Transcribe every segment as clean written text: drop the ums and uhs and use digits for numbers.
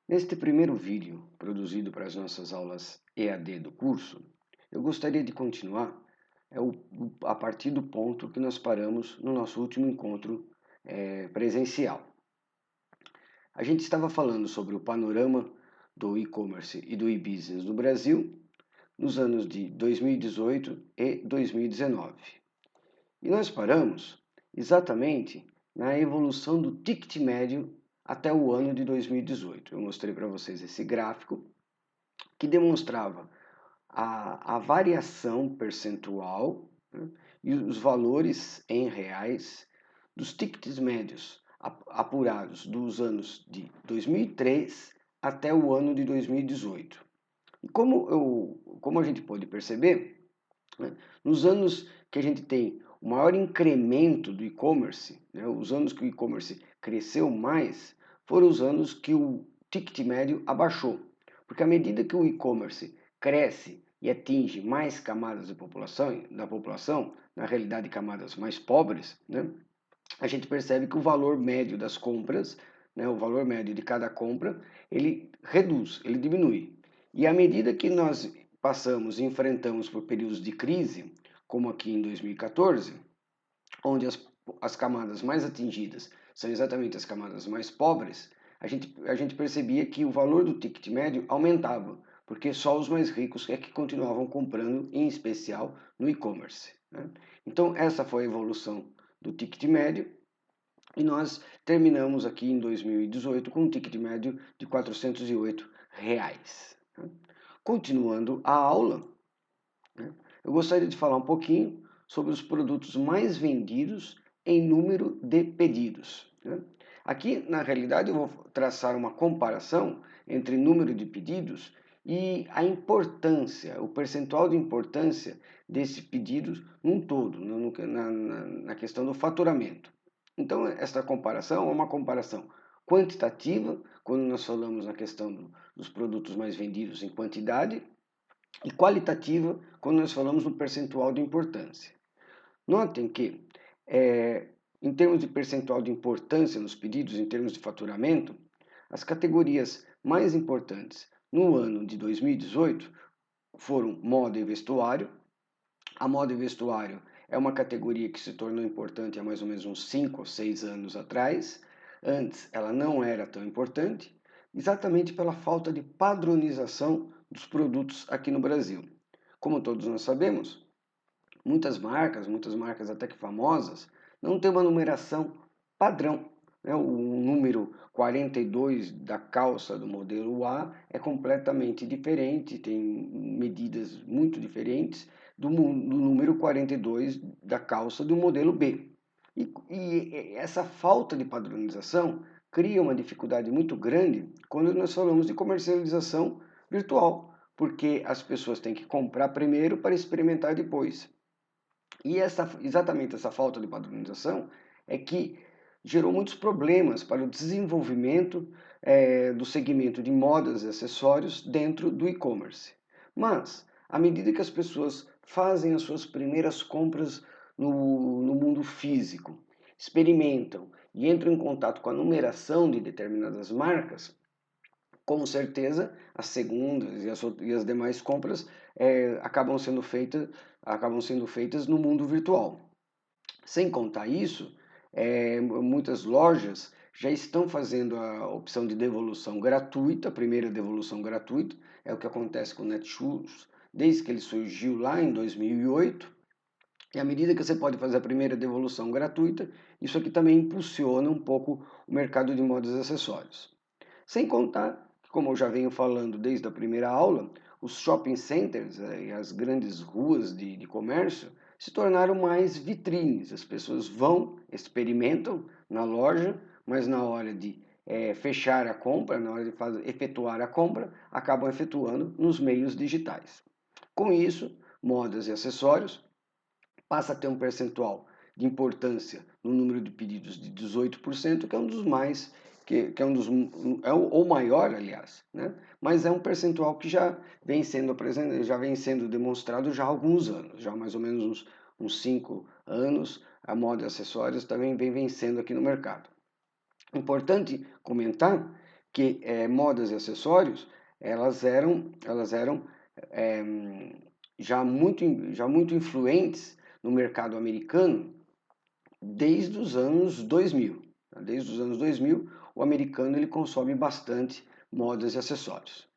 Neste primeiro vídeo, produzido para as nossas aulas EAD do curso, eu gostaria de continuar a partir do ponto que nós paramos no nosso último encontro presencial. A gente estava falando sobre o panorama do e-commerce e do e-business no Brasil nos anos de 2018 e 2019. E nós paramos exatamente na evolução do ticket médio até o ano de 2018. Eu mostrei para vocês esse gráfico que demonstrava a variação percentual, né, e os valores em reais dos tickets médios apurados dos anos de 2003 até o ano de 2018. E como a gente pode perceber, né, nos anos que a gente tem o maior incremento do e-commerce, né, os anos que o e-commerce cresceu mais, foram os anos que o ticket médio abaixou. Porque à medida que o e-commerce cresce e atinge mais camadas da população, na realidade camadas mais pobres, né, a gente percebe que o valor médio das compras, né, o valor médio de cada compra, ele reduz, ele diminui. E à medida que nós passamos e enfrentamos por períodos de crise, como aqui em 2014, onde as camadas mais atingidas são exatamente as camadas mais pobres, a gente percebia que o valor do ticket médio aumentava, porque só os mais ricos é que continuavam comprando, em especial no e-commerce, né? Então, essa foi a evolução do ticket médio, e nós terminamos aqui em 2018 com um ticket médio de R$ 408. Né? Continuando a aula, né, eu gostaria de falar um pouquinho sobre os produtos mais vendidos em número de pedidos, né? Aqui, na realidade, eu vou traçar uma comparação entre número de pedidos e a importância, o percentual de importância desses pedidos num todo, na questão do faturamento. Então, esta comparação é uma comparação quantitativa, quando nós falamos na questão dos produtos mais vendidos em quantidade, e qualitativa, quando nós falamos no percentual de importância. Notem que, em termos de percentual de importância nos pedidos, em termos de faturamento, as categorias mais importantes no ano de 2018 foram moda e vestuário. A moda e vestuário é uma categoria que se tornou importante há mais ou menos uns 5 ou 6 anos atrás. Antes ela não era tão importante, exatamente pela falta de padronização dos produtos aqui no Brasil. Como todos nós sabemos, muitas marcas até que famosas, não têm uma numeração padrão, né? O número 42 da calça do modelo A é completamente diferente, tem medidas muito diferentes do número 42 da calça do modelo B. E essa falta de padronização cria uma dificuldade muito grande quando nós falamos de comercialização virtual, porque as pessoas têm que comprar primeiro para experimentar depois. E exatamente essa falta de padronização é que gerou muitos problemas para o desenvolvimento do segmento de modas e acessórios dentro do e-commerce. Mas, à medida que as pessoas fazem as suas primeiras compras no mundo físico, experimentam e entram em contato com a numeração de determinadas marcas, com certeza as segundas e as demais compras acabam sendo feitas no mundo virtual. Sem contar isso, muitas lojas já estão fazendo a opção de devolução gratuita, a primeira devolução gratuita, é o que acontece com o Netshoes desde que ele surgiu lá em 2008. E à medida que você pode fazer a primeira devolução gratuita, isso aqui também impulsiona um pouco o mercado de modas e acessórios. Sem contar, como eu já venho falando desde a primeira aula, os shopping centers e as grandes ruas de comércio se tornaram mais vitrines. As pessoas vão, experimentam na loja, mas na hora de fechar a compra, na hora de efetuar a compra, acabam efetuando nos meios digitais. Com isso, modas e acessórios passa a ter um percentual de importância no número de pedidos de 18%, que é um dos mais, que é um dos, é o maior, aliás, né? Mas é um percentual que já vem sendo já vem sendo demonstrado já há alguns anos, já há mais ou menos uns 5 anos, a moda e acessórios também vem vencendo aqui no mercado. Importante comentar que modas e acessórios, elas eram já muito influentes no mercado americano desde os anos 2000. Desde os anos 2000, o americano ele consome bastante modas e acessórios.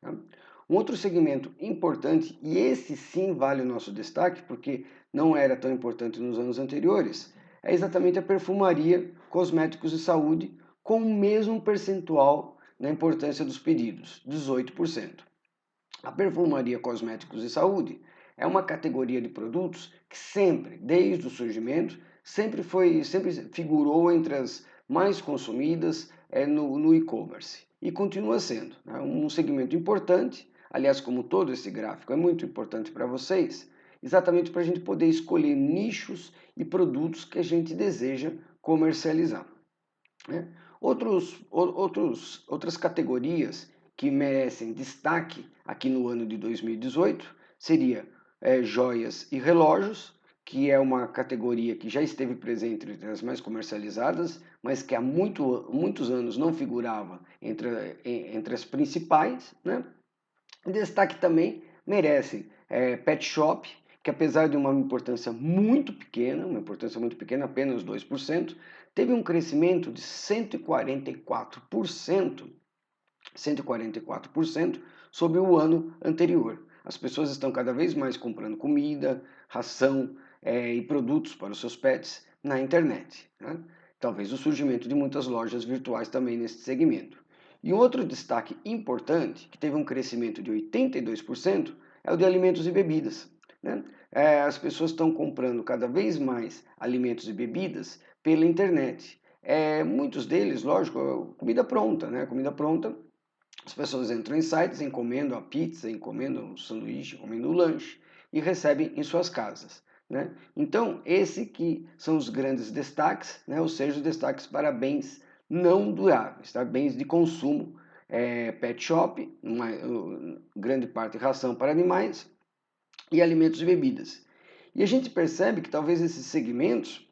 Um outro segmento importante, e esse sim vale o nosso destaque, porque não era tão importante nos anos anteriores, é exatamente a perfumaria, cosméticos e saúde, com o mesmo percentual na importância dos pedidos, 18%. A perfumaria, cosméticos e saúde é uma categoria de produtos que sempre, desde o surgimento, sempre figurou entre as mais consumidas no e-commerce e continua sendo, né, um segmento importante. Aliás, como todo esse gráfico é muito importante para vocês, exatamente para a gente poder escolher nichos e produtos que a gente deseja comercializar. Né? Outras categorias que merecem destaque aqui no ano de 2018 seria joias e relógios, que é uma categoria que já esteve presente entre as mais comercializadas, mas que há muitos anos não figurava entre as principais. Né? Destaque também merece pet shop, que apesar de uma importância muito pequena, apenas 2%, teve um crescimento de 144% sobre o ano anterior. As pessoas estão cada vez mais comprando comida, ração e produtos para os seus pets na internet. Né? Talvez o surgimento de muitas lojas virtuais também nesse segmento. E um outro destaque importante, que teve um crescimento de 82%, é o de alimentos e bebidas. Né? As pessoas estão comprando cada vez mais alimentos e bebidas pela internet. Muitos deles, lógico, comida pronta, né? Comida pronta, as pessoas entram em sites, encomendam a pizza, encomendam o sanduíche, encomendam o lanche e recebem em suas casas. Né? Então, esse que são os grandes destaques, né? Ou seja, os destaques para bens não duráveis, tá? Bens de consumo, pet shop, grande parte ração para animais e alimentos e bebidas. E a gente percebe que talvez esses segmentos,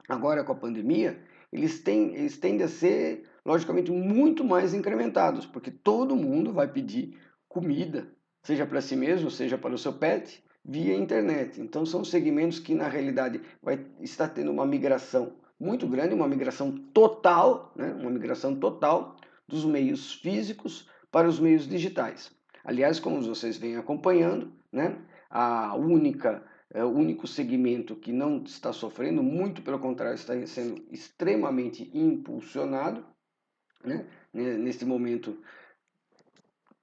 agora com a pandemia, eles tendem a ser, logicamente, muito mais incrementados, porque todo mundo vai pedir comida, seja para si mesmo, seja para o seu pet, via internet. Então são segmentos que, na realidade, vai estar tendo uma migração muito grande, uma migração total, né? Uma migração total dos meios físicos para os meios digitais. Aliás, como vocês vêm acompanhando, né? O único segmento que não está sofrendo, muito pelo contrário, está sendo extremamente impulsionado, né? Nesse momento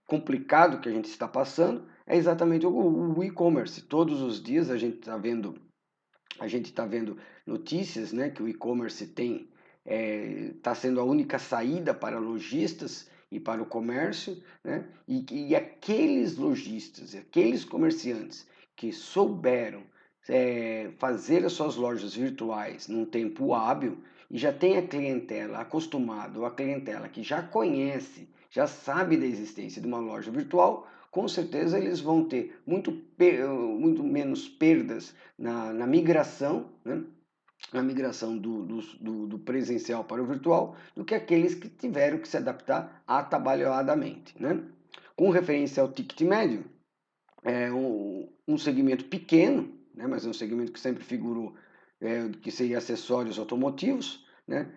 complicado que a gente está passando, é exatamente o e-commerce. Todos os dias a gente está vendo notícias, né, que o e-commerce está sendo a única saída para lojistas e para o comércio, né, e aqueles lojistas, aqueles comerciantes que souberam fazer as suas lojas virtuais num tempo hábil e já tem a clientela acostumada, ou a clientela que já conhece, já sabe da existência de uma loja virtual, com certeza eles vão ter muito menos perdas na migração, né? Na migração do presencial para o virtual, do que aqueles que tiveram que se adaptar atabalhoadamente. Né? Com referência ao ticket médio, é um segmento pequeno, né? Mas é um segmento que sempre figurou, que seria acessórios automotivos, né?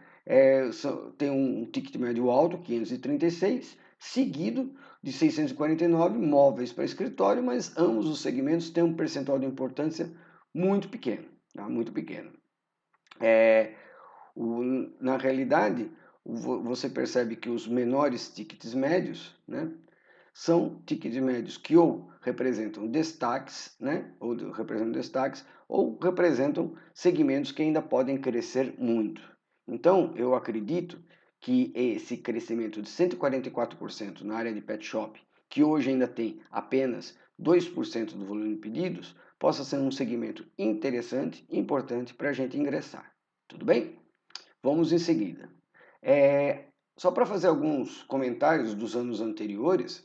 Tem um ticket médio alto, 536, seguido de 649 móveis para escritório, mas ambos os segmentos têm um percentual de importância muito pequeno, tá? Muito pequeno. Na realidade, você percebe que os menores tickets médios, né, são tickets médios que ou representam destaques, né, ou representam segmentos que ainda podem crescer muito. Então, eu acredito que esse crescimento de 144% na área de pet shop, que hoje ainda tem apenas 2% do volume de pedidos, possa ser um segmento interessante e importante para a gente ingressar. Tudo bem? Vamos em seguida. Só para fazer alguns comentários dos anos anteriores,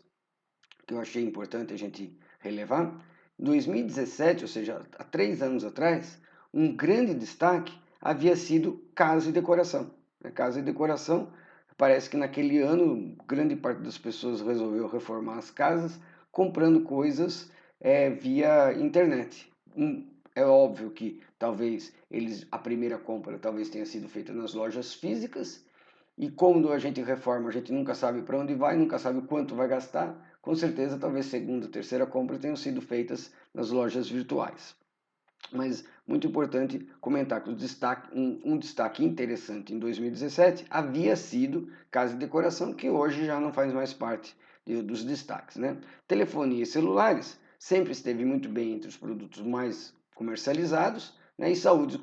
que eu achei importante a gente relevar, em 2017, ou seja, há 3 anos atrás, um grande destaque havia sido casa e decoração. Casa e decoração Parece que naquele ano, grande parte das pessoas resolveu reformar as casas comprando coisas via internet. É óbvio que talvez a primeira compra talvez tenha sido feita nas lojas físicas, e quando a gente reforma, a gente nunca sabe para onde vai, nunca sabe quanto vai gastar. Com certeza, talvez segunda, terceira compra tenham sido feitas nas lojas virtuais. Mas muito importante comentar que um destaque interessante em 2017 havia sido casa de decoração, que hoje já não faz mais parte dos destaques, né? Telefonia e celulares sempre esteve muito bem entre os produtos mais comercializados, né? E saúde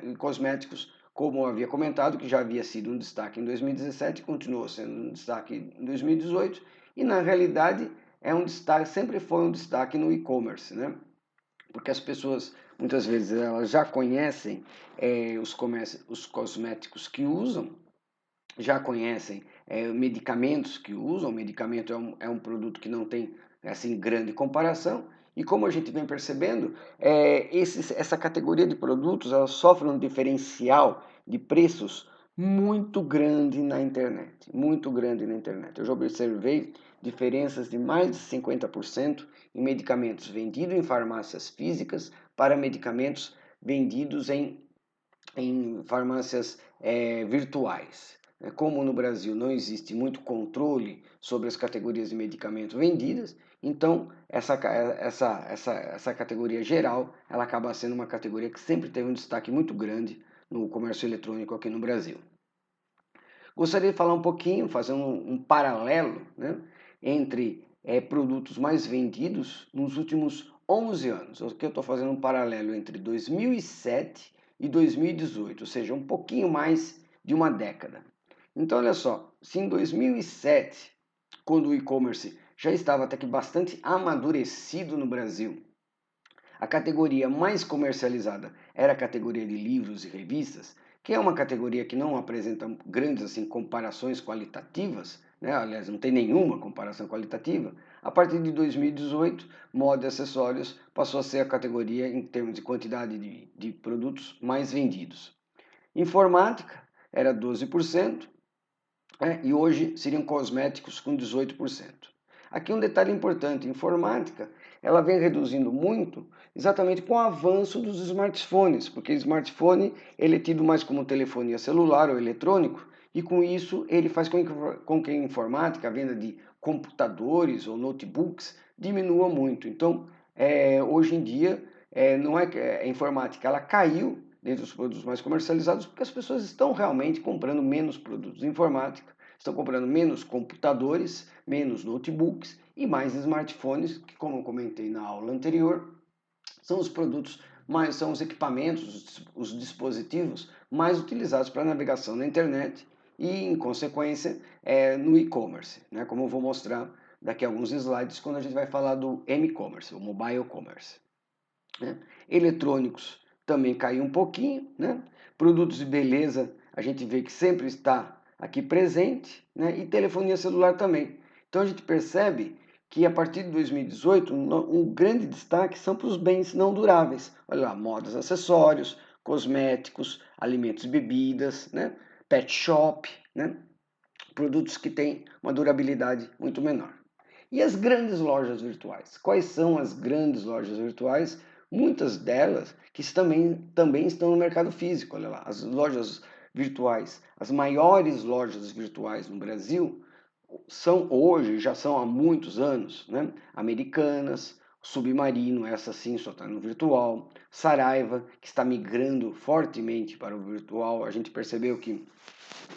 e cosméticos, como eu havia comentado, que já havia sido um destaque em 2017, continuou sendo um destaque em 2018, e na realidade sempre foi um destaque no e-commerce, né? Porque as pessoas muitas vezes elas já conhecem os cosméticos que usam, já conhecem medicamentos que usam. Medicamento é um produto que não tem assim grande comparação, e como a gente vem percebendo, essa categoria de produtos ela sofre um diferencial de preços muito grande na internet, muito grande na internet. Eu já observei diferenças de mais de 50% em medicamentos vendidos em farmácias físicas para medicamentos vendidos em farmácias virtuais. Como no Brasil não existe muito controle sobre as categorias de medicamentos vendidas, então essa categoria geral ela acaba sendo uma categoria que sempre teve um destaque muito grande no comércio eletrônico aqui no Brasil. Gostaria de falar um pouquinho, fazer um paralelo, né, entre produtos mais vendidos nos últimos 11 anos. Aqui eu estou fazendo um paralelo entre 2007 e 2018, ou seja, um pouquinho mais de uma década. Então, olha só, se em 2007, quando o e-commerce já estava até que bastante amadurecido no Brasil, a categoria mais comercializada era a categoria de livros e revistas, que é uma categoria que não apresenta grandes assim, comparações qualitativas, né? Aliás, não tem nenhuma comparação qualitativa. A partir de 2018, moda e acessórios passou a ser a categoria, em termos de quantidade de produtos, mais vendidos. Informática era 12%, e hoje seriam cosméticos com 18%. Aqui um detalhe importante: informática ela vem reduzindo muito exatamente com o avanço dos smartphones, porque o smartphone ele é tido mais como telefonia celular ou eletrônico, e com isso ele faz com que a informática, a venda de computadores ou notebooks, diminua muito. Então, hoje em dia, não é que a informática ela caiu dentre os produtos mais comercializados, porque as pessoas estão realmente comprando menos produtos de informática, estão comprando menos computadores, menos notebooks e mais smartphones, que, como eu comentei na aula anterior, são os produtos são os equipamentos, os dispositivos mais utilizados para navegação na internet e, em consequência, no e-commerce, né? Como eu vou mostrar daqui a alguns slides quando a gente vai falar do m-commerce, o mobile commerce. Né? Eletrônicos também caiu um pouquinho, né? Produtos de beleza a gente vê que sempre está aqui presente, né? E telefonia celular também. Então a gente percebe que a partir de 2018 um grande destaque são para os bens não duráveis. Olha lá, modas, acessórios, cosméticos, alimentos e bebidas, né? Pet shop, né? Produtos que têm uma durabilidade muito menor. E as grandes lojas virtuais? Quais são as grandes lojas virtuais? Muitas delas que também estão no mercado físico. Olha lá, as lojas virtuais, as maiores lojas virtuais no Brasil já são há muitos anos, né? Americanas, Submarino, essa sim só está no virtual, Saraiva, que está migrando fortemente para o virtual. A gente percebeu que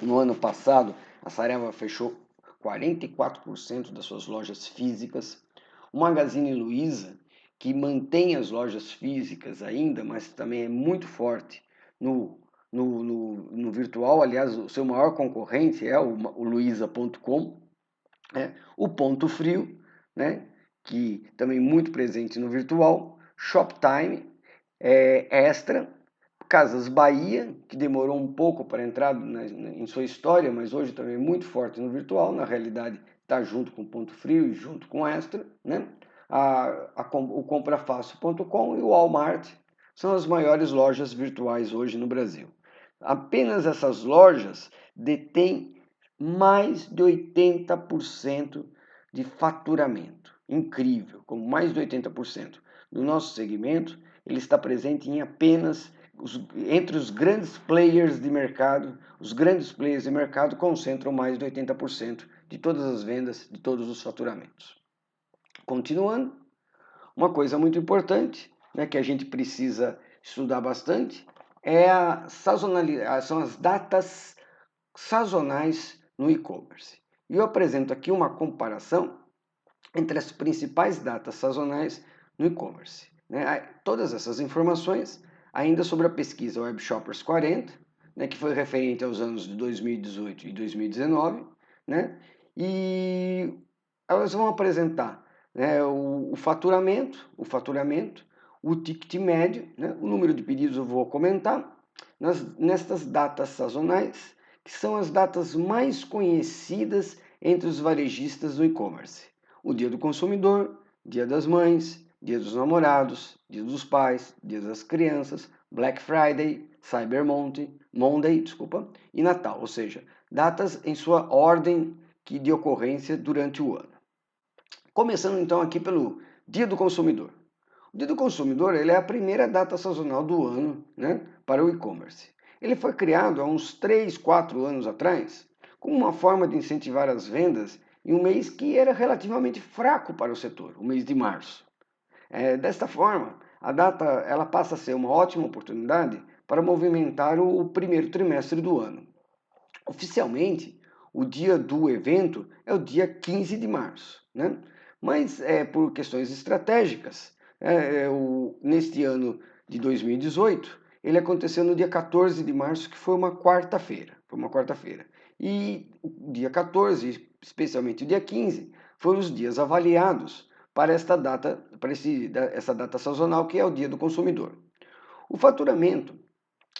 no ano passado a Saraiva fechou 44% das suas lojas físicas. O Magazine Luiza, que mantém as lojas físicas ainda, mas também é muito forte no virtual. Aliás, o seu maior concorrente é o Luiza.com. O Ponto Frio, né, que também muito presente no virtual. Shoptime, Extra, Casas Bahia, que demorou um pouco para entrar em sua história, mas hoje também é muito forte no virtual. Na realidade, está junto com o Ponto Frio e junto com o Extra, né? O comprafácil.com e o Walmart são as maiores lojas virtuais hoje no Brasil. Apenas essas lojas detêm mais de 80% de faturamento. Incrível, como mais de 80% do nosso segmento, ele está presente em apenas entre os grandes players de mercado. Os grandes players de mercado concentram mais de 80% de todas as vendas, de todos os faturamentos. Continuando, uma coisa muito importante, né, que a gente precisa estudar bastante, é a sazonalidade, são as datas sazonais no e-commerce. E eu apresento aqui uma comparação entre as principais datas sazonais no e-commerce. Né? Todas essas informações ainda sobre a pesquisa Web Shoppers 40, né, que foi referente aos anos de 2018 e 2019, né? E elas vão apresentar, né, o faturamento, o ticket médio, né, o número de pedidos eu vou comentar, nestas datas sazonais, que são as datas mais conhecidas entre os varejistas do e-commerce. O Dia do Consumidor, Dia das Mães, Dia dos Namorados, Dia dos Pais, Dia das Crianças, Black Friday, Cyber Monday, e Natal, ou seja, datas em sua ordem de ocorrência durante o ano. Começando então aqui pelo Dia do Consumidor. O Dia do Consumidor ele é a primeira data sazonal do ano, né, para o e-commerce. Ele foi criado há uns 3, 4 anos atrás, como uma forma de incentivar as vendas em um mês que era relativamente fraco para o setor, o mês de março. Desta forma, a data ela passa a ser uma ótima oportunidade para movimentar o primeiro trimestre do ano. Oficialmente, o dia do evento é o dia 15 de março, né? Mas por questões estratégicas, neste ano de 2018, ele aconteceu no dia 14 de março, que foi uma quarta-feira. E o dia 14, especialmente o dia 15, foram os dias avaliados para esta data, essa data sazonal, que é o Dia do Consumidor. O faturamento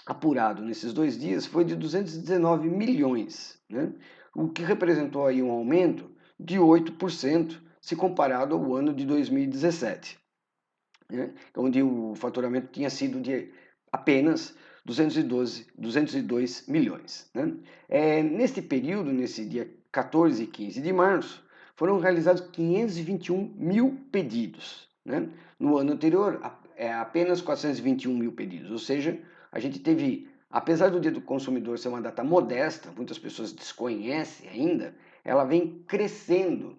apurado nesses 2 dias foi de 219 milhões, né? O que representou aí um aumento de 8% se comparado ao ano de 2017, né? Onde o faturamento tinha sido de apenas 202 milhões. Né? Neste período, nesse dia 14 e 15 de março, foram realizados 521 mil pedidos. Né? No ano anterior, apenas 421 mil pedidos, ou seja, a gente teve, apesar do Dia do Consumidor ser uma data modesta, muitas pessoas desconhecem ainda, ela vem crescendo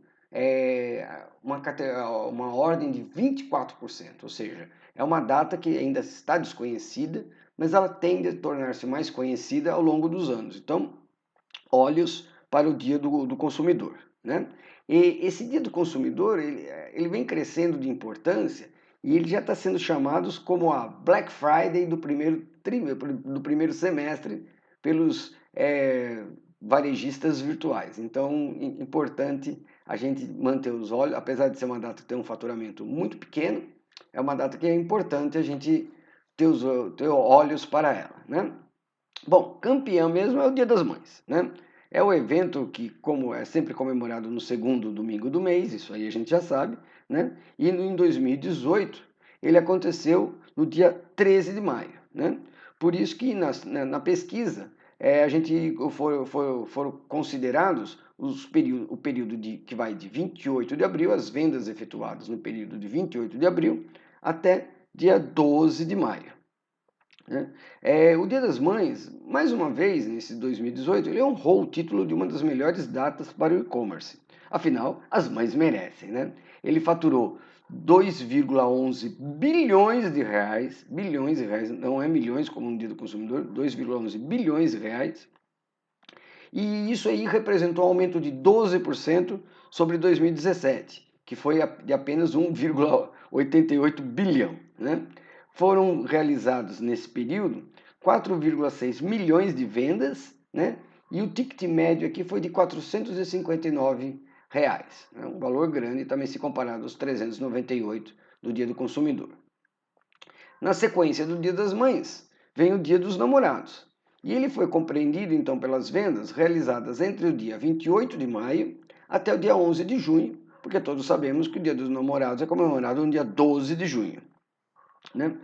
uma ordem de 24%, ou seja, é uma data que ainda está desconhecida, mas ela tende a tornar-se mais conhecida ao longo dos anos. Então, olhos para o Dia do Consumidor. Né? E esse Dia do Consumidor ele vem crescendo de importância e ele já está sendo chamado como a Black Friday do primeiro semestre pelos varejistas virtuais. Então, importante a gente manter os olhos, apesar de ser uma data que tem um faturamento muito pequeno, é uma data que é importante a gente ter olhos para ela. Né? Bom, campeão mesmo é o Dia das Mães. Né? É o evento que, como é sempre comemorado no segundo domingo do mês, isso aí a gente já sabe, né? E em 2018 ele aconteceu no dia 13 de maio. Né? Por isso que na pesquisa a gente foram considerados o período que vai de 28 de abril, as vendas efetuadas no período de 28 de abril até dia 12 de maio. Né? O Dia das Mães, mais uma vez, nesse 2018, ele honrou o título de uma das melhores datas para o e-commerce. Afinal, as mães merecem, né? Ele faturou 2,11 bilhões de reais, não é milhões como no Dia do Consumidor, 2,11 bilhões de reais. E isso aí representou um aumento de 12% sobre 2017, que foi de apenas 1,88 bilhão, né? Foram realizados nesse período 4,6 milhões de vendas, né? E o ticket médio aqui foi de R$ 459, né? Um valor grande também se comparado aos 398 do Dia do Consumidor. Na sequência do Dia das Mães, vem o Dia dos Namorados. E ele foi compreendido então pelas vendas realizadas entre o dia 28 de maio até o dia 11 de junho, porque todos sabemos que o Dia dos Namorados é comemorado no dia 12 de junho. Né?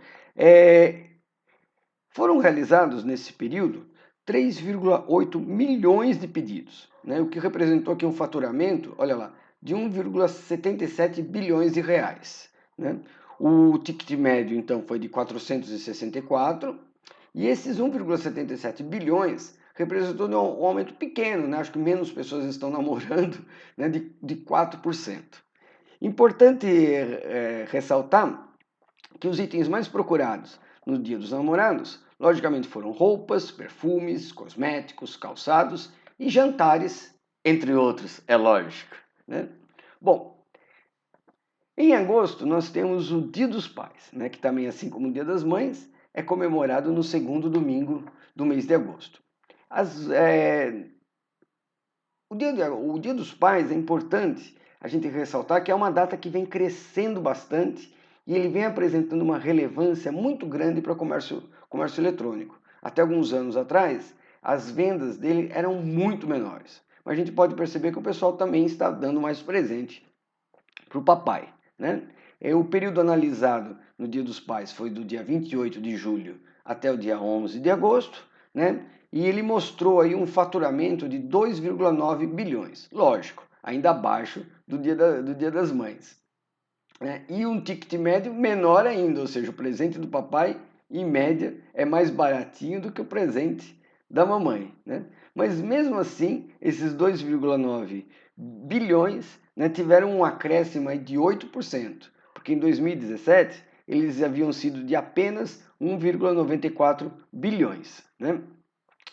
Foram realizados nesse período 3,8 milhões de pedidos, né, o que representou aqui um faturamento, olha lá, de 1,77 bilhões de reais. Né? O ticket médio, então, foi de 464, e esses 1,77 bilhões representou um aumento pequeno, né? Acho que menos pessoas estão namorando, né? de 4%. Importante ressaltar que os itens mais procurados no Dia dos Namorados, logicamente, foram roupas, perfumes, cosméticos, calçados e jantares, entre outros, é lógico. Né? Bom, em agosto nós temos o Dia dos Pais, né, que também, assim como o Dia das Mães, é comemorado no segundo domingo do mês de agosto. O Dia dos Pais é importante a gente ressaltar que é uma data que vem crescendo bastante e ele vem apresentando uma relevância muito grande para o comércio eletrônico. Até alguns anos atrás, as vendas dele eram muito menores. Mas a gente pode perceber que o pessoal também está dando mais presente para o papai. Né? O período analisado no Dia dos Pais foi do dia 28 de julho até o dia 11 de agosto, né? E ele mostrou aí um faturamento de 2,9 bilhões. Lógico, ainda abaixo do Dia das Mães. Né? E um ticket médio menor ainda, ou seja, o presente do papai, em média, é mais baratinho do que o presente da mamãe. Né? Mas mesmo assim, esses 2,9 bilhões, né, tiveram um acréscimo aí de 8%, porque em 2017 eles haviam sido de apenas 1,94 bilhões. Né?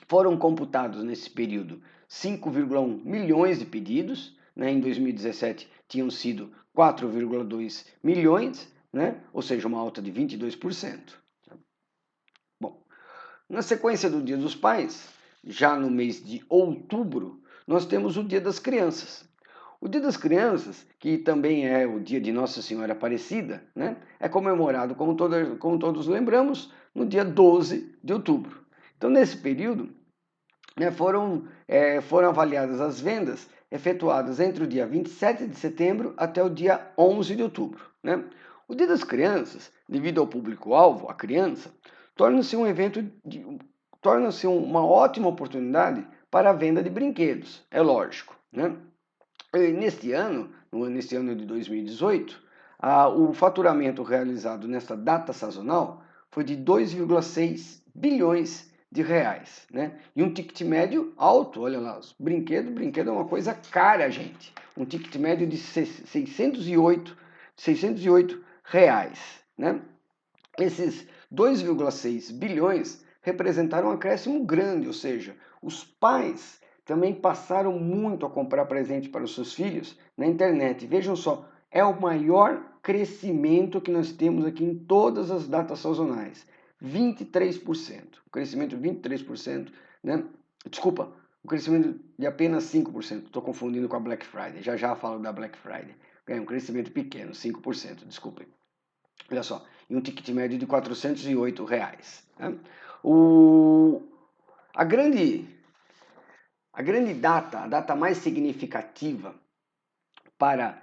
Foram computados nesse período 5,1 milhões de pedidos, né? Em 2017 tinham sido 4,2 milhões, né? Ou seja, uma alta de 22%. Bom, na sequência do Dia dos Pais, já no mês de outubro, nós temos o Dia das Crianças. O Dia das Crianças, que também é o dia de Nossa Senhora Aparecida, né? É comemorado, como todos lembramos, no dia 12 de outubro. Então, nesse período, né, foram avaliadas as vendas efetuadas entre o dia 27 de setembro até o dia 11 de outubro. Né? O Dia das Crianças, devido ao público-alvo, a criança, torna-se um evento, torna-se uma ótima oportunidade para a venda de brinquedos, é lógico. Né? E neste ano de 2018, o faturamento realizado nesta data sazonal foi de 2,6 bilhões de reais, né? E um ticket médio alto, olha lá, brinquedo é uma coisa cara, gente. Um ticket médio de 608 reais, né? Esses 2,6 bilhões representaram um acréscimo grande, ou seja, os pais também passaram muito a comprar presente para os seus filhos na internet. Vejam só, é o maior crescimento que nós temos aqui em todas as datas sazonais. 23%. O crescimento de 23%, né? Desculpa, o crescimento de apenas 5%. Estou confundindo com a Black Friday. Já já falo da Black Friday. É um crescimento pequeno, 5%, desculpem. Olha só, e um ticket médio de R$ 408. Né? A grande data, a data mais significativa para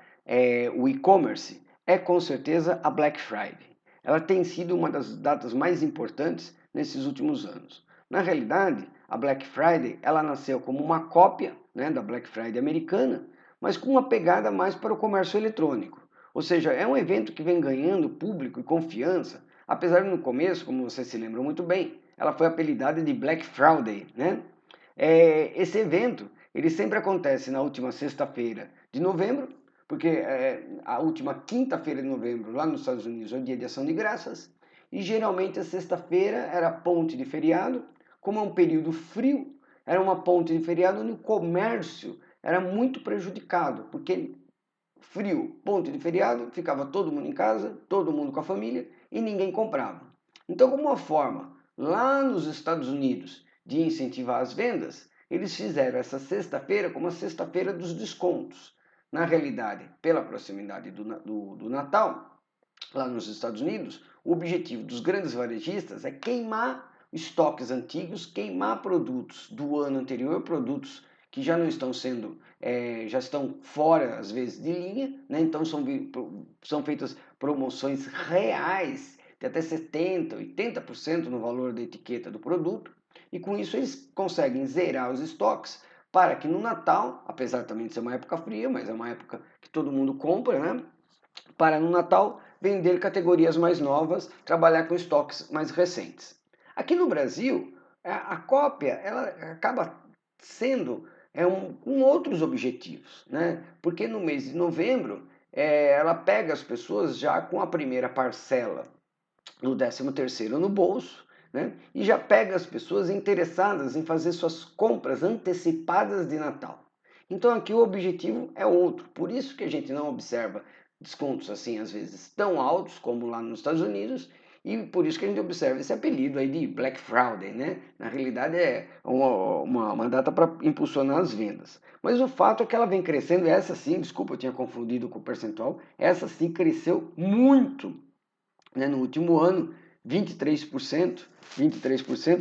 o e-commerce é com certeza a Black Friday. Ela tem sido uma das datas mais importantes nesses últimos anos. Na realidade, a Black Friday ela nasceu como uma cópia, né, da Black Friday americana, mas com uma pegada mais para o comércio eletrônico. Ou seja, é um evento que vem ganhando público e confiança, apesar de no começo, como você se lembra muito bem, ela foi apelidada de Black Friday, né? Esse evento ele sempre acontece na última sexta-feira de novembro, porque a última quinta-feira de novembro, lá nos Estados Unidos, é o dia de ação de graças, e geralmente a sexta-feira era ponte de feriado, como é um período frio, era uma ponte de feriado onde o comércio era muito prejudicado, porque frio, ponte de feriado, ficava todo mundo em casa, todo mundo com a família e ninguém comprava. Então, como uma forma, lá nos Estados Unidos, de incentivar as vendas, eles fizeram essa sexta-feira como a sexta-feira dos descontos. Na realidade, pela proximidade do Natal, lá nos Estados Unidos, o objetivo dos grandes varejistas é queimar estoques antigos, queimar produtos do ano anterior, produtos que já não estão sendo, já estão fora, às vezes, de linha, né? Então são feitas promoções reais, de até 70%, 80% no valor da etiqueta do produto, e com isso eles conseguem zerar os estoques para que no Natal, apesar também de ser uma época fria, mas é uma época que todo mundo compra, né? Para no Natal vender categorias mais novas, trabalhar com estoques mais recentes. Aqui no Brasil, a cópia ela acaba sendo com outros objetivos, né? Porque no mês de novembro ela pega as pessoas já com a primeira parcela no 13º no bolso, né? E já pega as pessoas interessadas em fazer suas compras antecipadas de Natal. Então aqui o objetivo é outro, por isso que a gente não observa descontos assim às vezes tão altos como lá nos Estados Unidos, e por isso que a gente observa esse apelido aí de Black Friday, né? Na realidade é uma data para impulsionar as vendas. Mas o fato é que ela vem crescendo, essa sim, desculpa, eu tinha confundido com o percentual, essa sim cresceu muito, né, no último ano, 23%,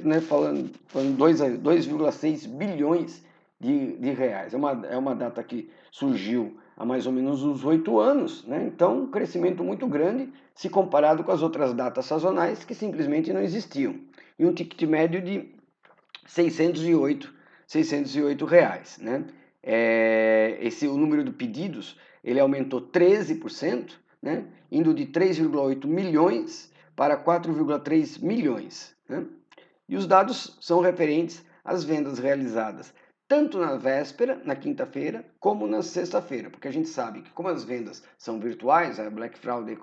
né, falando 2,6 bilhões de reais. É uma data que surgiu há mais ou menos uns 8 anos, né, então um crescimento muito grande se comparado com as outras datas sazonais que simplesmente não existiam. E um ticket médio de 608 reais, né? O número de pedidos ele aumentou 13%, né? Indo de 3,8 milhões para 4,3 milhões. Né? E os dados são referentes às vendas realizadas tanto na véspera, na quinta-feira, como na sexta-feira, porque a gente sabe que como as vendas são virtuais, a Black Friday,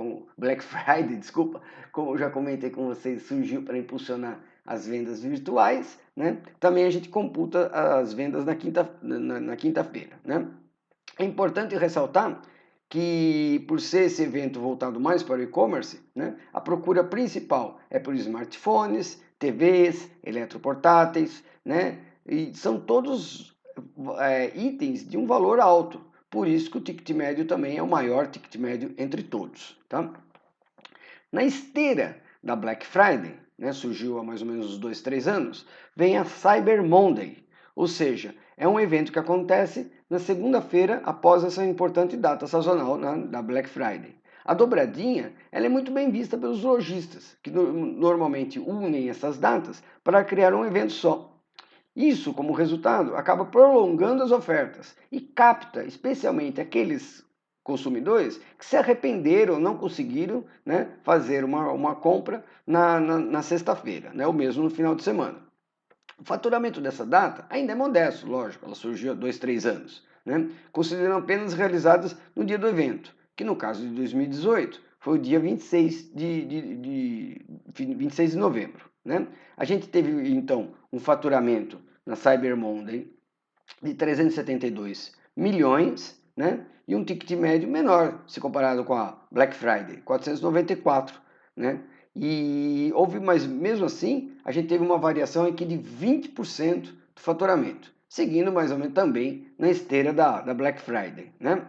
desculpa, como eu já comentei com vocês, surgiu para impulsionar as vendas virtuais, né? Também a gente computa as vendas na quinta-feira, né? É importante ressaltar que, por ser esse evento voltado mais para o e-commerce, né, a procura principal é por smartphones, TVs, eletroportáteis, né, e são todos itens de um valor alto. Por isso que o ticket médio também é o maior ticket médio entre todos. Tá? Na esteira da Black Friday, né, surgiu há mais ou menos uns 2, 3 anos, vem a Cyber Monday, ou seja, é um evento que acontece na segunda-feira após essa importante data sazonal, né, da Black Friday. A dobradinha ela é muito bem vista pelos lojistas, que normalmente unem essas datas para criar um evento só. Isso, como resultado, acaba prolongando as ofertas e capta especialmente aqueles consumidores que se arrependeram, não conseguiram, né, fazer uma compra na sexta-feira, né, ou mesmo no final de semana. O faturamento dessa data ainda é modesto, lógico, ela surgiu há 2, 3 anos, né, considerando apenas realizadas no dia do evento, que no caso de 2018 foi o dia 26 26 de novembro. Né? A gente teve então um faturamento na Cyber Monday de 372 milhões, né? E um ticket médio menor se comparado com a Black Friday, 494, né? E houve, mas mesmo assim, a gente teve uma variação aqui de 20% do faturamento, seguindo mais ou menos também na esteira da Black Friday, né?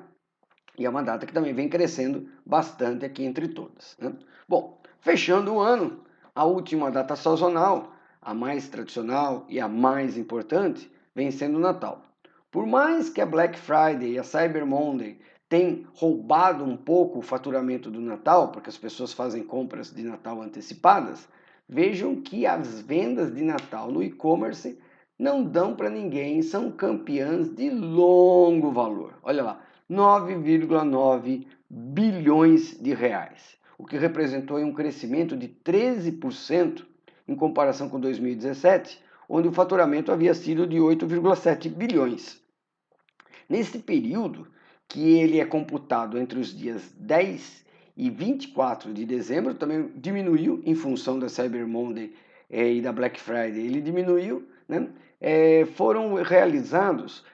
E é uma data que também vem crescendo bastante aqui entre todas. Né? Bom, fechando o ano, a última data sazonal, a mais tradicional e a mais importante, vem sendo o Natal. Por mais que a Black Friday e a Cyber Monday tenham roubado um pouco o faturamento do Natal, porque as pessoas fazem compras de Natal antecipadas, vejam que as vendas de Natal no e-commerce não dão para ninguém, são campeãs de longo valor. Olha lá, 9,9 bilhões de reais, o que representou um crescimento de 13% em comparação com 2017, onde o faturamento havia sido de 8,7 bilhões. Nesse período, que ele é computado entre os dias 10 e 24 de dezembro, também diminuiu em função da Cyber Monday e da Black Friday, ele diminuiu, né? Foram realizados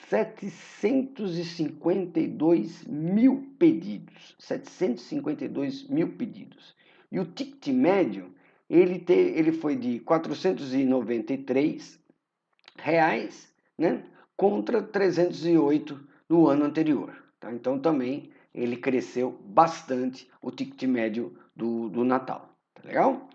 752 mil pedidos. 752 mil pedidos. E o ticket médio, ele foi de R$ 493, né, contra 308 no ano anterior. Tá? Então também ele cresceu bastante o ticket médio do Natal. Tá legal?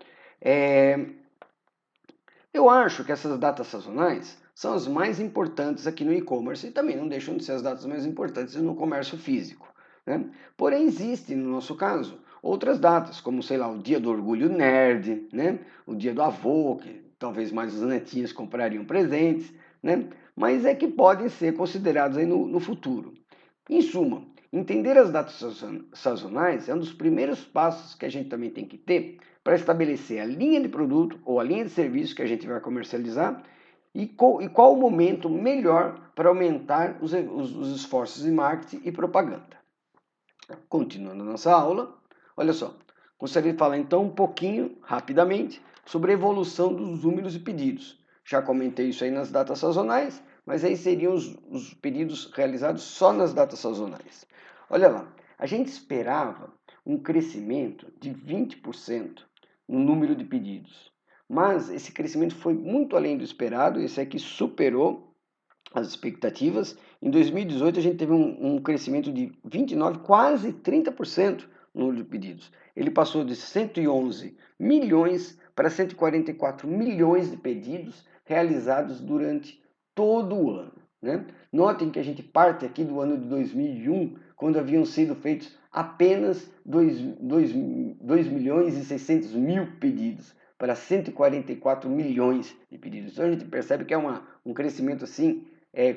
Eu acho que essas datas sazonais são as mais importantes aqui no e-commerce e também não deixam de ser as datas mais importantes no comércio físico. Né? Porém, existem, no nosso caso, outras datas, como, sei lá, o dia do orgulho nerd, né? O dia do avô, que talvez mais os netinhos comprariam presentes, né? Mas é que podem ser considerados aí no futuro. Em suma, entender as datas sazonais é um dos primeiros passos que a gente também tem que ter para estabelecer a linha de produto ou a linha de serviço que a gente vai comercializar e qual o momento melhor para aumentar os esforços de marketing e propaganda. Continuando a nossa aula, olha só, gostaria de falar então um pouquinho, rapidamente, sobre a evolução dos números de pedidos. Já comentei isso aí nas datas sazonais, mas aí seriam os pedidos realizados só nas datas sazonais. Olha lá, a gente esperava um crescimento de 20% no número de pedidos, mas esse crescimento foi muito além do esperado, esse aqui superou as expectativas. Em 2018 a gente teve um crescimento de 29, quase 30% no número de pedidos. Ele passou de 111 milhões para 144 milhões de pedidos realizados durante todo o ano, né? Notem que a gente parte aqui do ano de 2001, quando haviam sido feitos apenas 2 milhões e 600 mil pedidos para 144 milhões de pedidos. Então a gente percebe que é um crescimento assim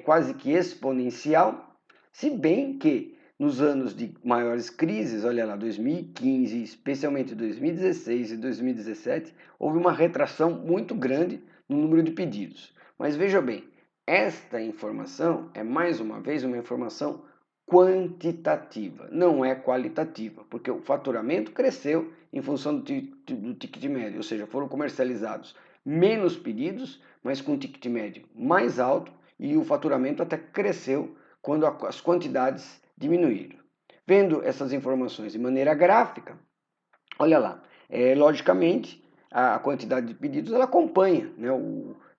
quase que exponencial, se bem que nos anos de maiores crises, olha lá, 2015, especialmente 2016 e 2017, houve uma retração muito grande no número de pedidos. Mas veja bem, esta informação é mais uma vez uma informação quantitativa, não é qualitativa, porque o faturamento cresceu em função do ticket médio, ou seja, foram comercializados menos pedidos, mas com ticket médio mais alto, e o faturamento até cresceu quando as quantidades diminuíram. Vendo essas informações de maneira gráfica, olha lá, logicamente a quantidade de pedidos ela acompanha, né,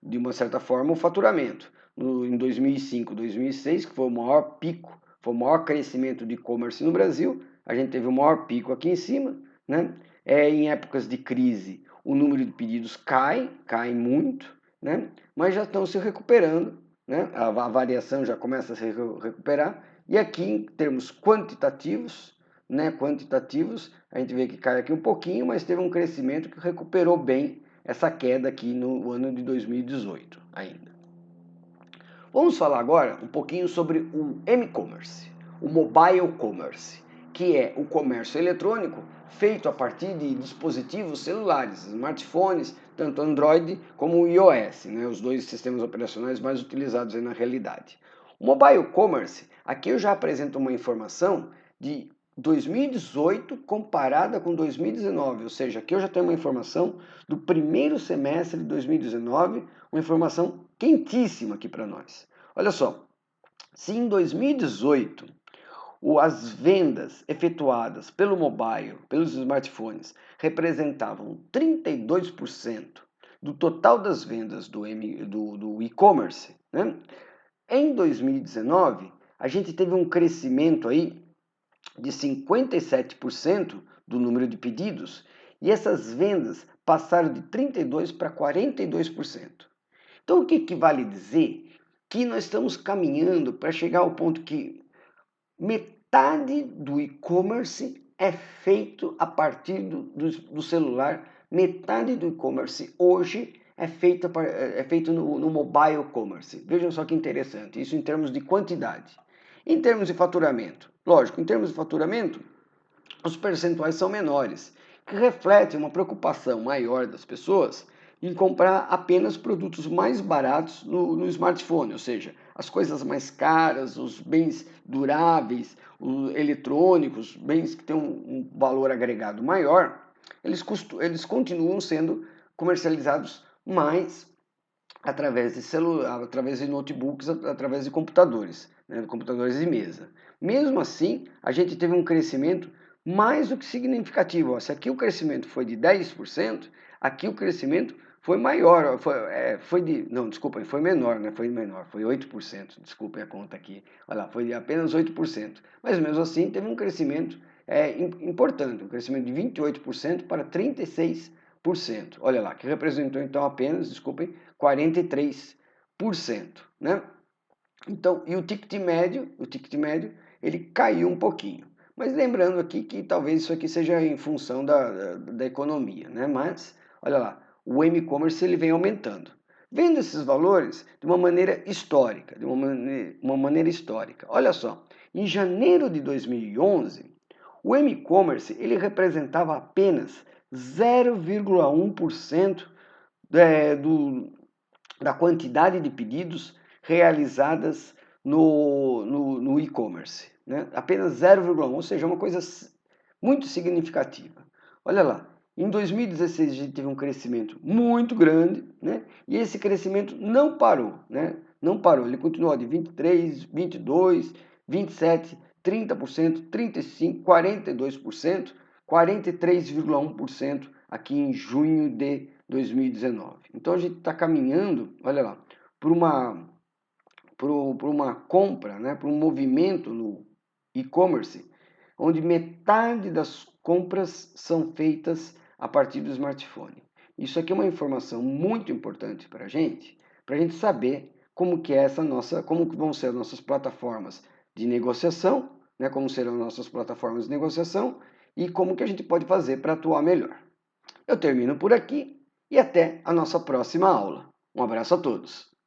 de uma certa forma, o faturamento. Em 2005, 2006, que foi o maior pico, foi o maior crescimento de e-commerce no Brasil, a gente teve o maior pico aqui em cima, né? Em épocas de crise, o número de pedidos cai muito, né? Mas já estão se recuperando, né? A variação já começa a se recuperar. E aqui, em termos quantitativos, a gente vê que cai aqui um pouquinho, mas teve um crescimento que recuperou bem essa queda aqui no ano de 2018 ainda. Vamos falar agora um pouquinho sobre o m-commerce, o mobile commerce, que é o comércio eletrônico feito a partir de dispositivos celulares, smartphones, tanto Android como o iOS, né, os dois sistemas operacionais mais utilizados aí na realidade. O mobile commerce, aqui eu já apresento uma informação de 2018 comparada com 2019, ou seja, aqui eu já tenho uma informação do primeiro semestre de 2019, uma informação quentíssima aqui para nós. Olha só, se em 2018 as vendas efetuadas pelo mobile, pelos smartphones, representavam 32% do total das vendas do e-commerce, né? Em 2019, a gente teve um crescimento aí de 57% do número de pedidos e essas vendas passaram de 32% para 42%. Então, o que vale dizer? Que nós estamos caminhando para chegar ao ponto que metade do e-commerce é feito a partir do celular, metade do e-commerce hoje é feito no mobile commerce. Vejam só que interessante, isso em termos de quantidade. Em termos de faturamento, lógico, em termos de faturamento, os percentuais são menores, que refletem uma preocupação maior das pessoas em comprar apenas produtos mais baratos no smartphone, ou seja, as coisas mais caras, os bens duráveis, os eletrônicos, bens que têm um valor agregado maior, eles continuam sendo comercializados mais através de celular, através de notebooks, através de computadores, né, computadores de mesa. Mesmo assim, a gente teve um crescimento mais do que significativo. Se aqui o crescimento foi de 10%, aqui o crescimento foi maior, foi menor, né? Foi 8%, desculpem a conta aqui. Olha lá, foi apenas 8%. Mas mesmo assim teve um crescimento importante, um crescimento de 28% para 36%. Olha lá, que representou então apenas, 43%, né? Então, e o ticket médio, ele caiu um pouquinho. Mas lembrando aqui que talvez isso aqui seja em função da economia, né? Mas, olha lá, o e-commerce ele vem aumentando. Vendo esses valores de uma maneira histórica, uma maneira histórica. Olha só, em janeiro de 2011, o e-commerce ele representava apenas 0,1% da quantidade de pedidos realizadas no e-commerce. Né? Apenas 0,1%, ou seja, uma coisa muito significativa. Olha lá, em 2016 a gente teve um crescimento muito grande, né? E esse crescimento não parou, né? Não parou, ele continuou de 23, 22, 27, 30%, 35%, 42%, 43,1% aqui em junho de 2019. Então a gente está caminhando, olha lá, por uma compra, né? Por um movimento no e-commerce, onde metade das compras são feitas a partir do smartphone. Isso aqui é uma informação muito importante para a gente saber como que como que vão ser as nossas plataformas de negociação, né? Como serão nossas plataformas de negociação e como que a gente pode fazer para atuar melhor. Eu termino por aqui e até a nossa próxima aula. Um abraço a todos.